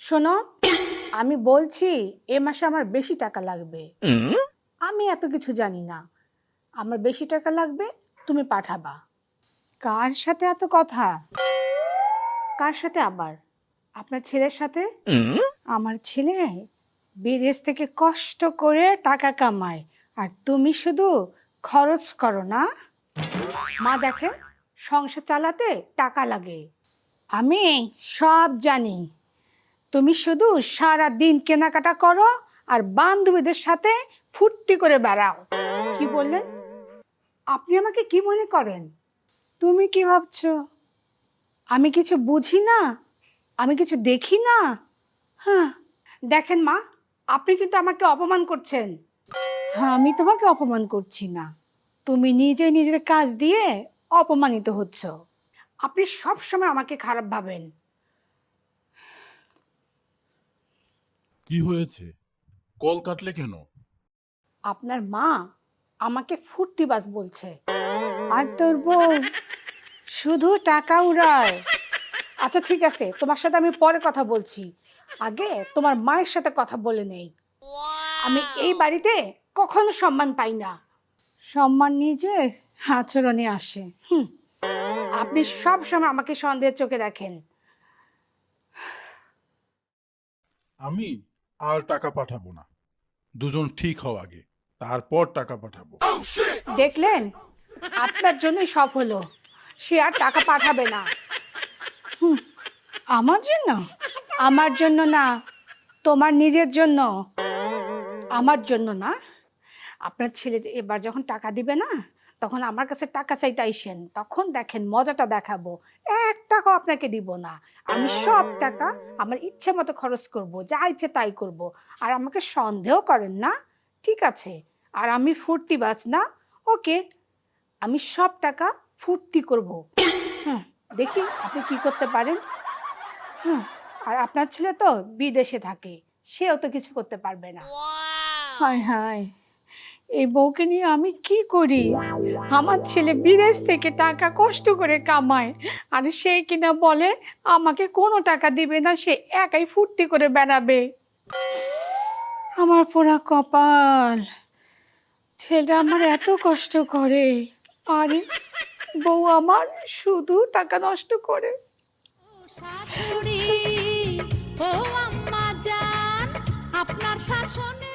শোনো, আমি বলছি এ মাসে আমার বেশি টাকা লাগবে। আমি এত কিছু জানি না। আমার বেশি টাকা লাগবে, তুমি পাঠাবা। কার সাথে এত কথা? কার সাথে আবার? আপনার ছেলের সাথে। আমার ছেলে বিদেশ থেকে কষ্ট করে টাকা কামায়, আর তুমি শুধু খরচ করো না। মা দেখেন, সংসার চালাতে টাকা লাগে। আমি সব জানি। তুমি শুধু সারা দিন কেনাকাটা করো আর বান্ধবীদের সাথে ফুর্তি করে বেড়াও। কি বললেন? আপনি আমাকে কি মনে করেন? তুমি কি ভাবছো আমি কিছু বুঝি না? আমি কিছু দেখি না? হ্যাঁ, দেখেন মা, আপনি কিন্তু আমাকে অপমান করছেন। হ্যাঁ, আমি তোমাকে অপমান করছি না, তুমি নিজে নিজের কাজ দিয়ে অপমানিত হচ্ছ। আপনি সব সময় আমাকে খারাপ ভাবেন। কি হয়েছে? কল কাটলে কেন? আপনার মা আমাকে ফুর্তিবাজ বলছে, আর তোর বউ শুধু টাকা উড়ায়। আচ্ছা ঠিক আছে, তোমার সাথে আমি পরে কথা বলছি। আগে তোমার মায়ের সাথে কথা বলে নেই। আমি এই বাড়িতে কখনো সম্মান পাই না। সম্মান নিজের আচরণে আসে। আপনি সব সময় আমাকে সন্দেহের চোখে দেখেন। আমি আর টাকা পাঠাবো না। দুজন ঠিক হও আগে, তারপর টাকা পাঠাবো। দেখলেন, আপনার জন্যই সব হলো। সে আর টাকা পাঠাবে না। আমার জন্য? আমার জন্য না, তোমার নিজের জন্য। আমার জন্য না। আপনার ছেলে যে এবার যখন টাকা দিবে না, তখন আমার কাছে টাকা চাইতে আইসেন। তখন দেখেন মজাটা দেখাবো। 1 টাকাও আপনাকে দিব না। আমি সব টাকা আমার ইচ্ছে মতো খরচ করব, যা ইচ্ছে তাই করব। আর আমাকে সন্দেহ করেন না? ঠিক আছে। আর আমি ফুর্তিবাজ না? ওকে, আমি সব টাকা ফুর্তি করব। হ্যাঁ, দেখি আপনি কি করতে পারেন। হ্যাঁ, আর আপনার ছেলে তো বিদেশে থাকে, সেও তো কিছু করতে পারবে না। হায় হায়, এই বউকে নিয়ে আমি কি করি? আমার ছেলে বিদেশ থেকে টাকা কষ্ট করে কামায়, আর সেই কিনা বলে আমাকে কোনো টাকা দিবে না, সে একাই ফুর্তি করে বেড়াবে। আমার পোড়া কপাল, ছেলেটা আমার এত কষ্ট করে, আরে বউ আমার শুধু টাকা নষ্ট করে। শাশুড়ি ও আম্মা জান, আপনার শাসনে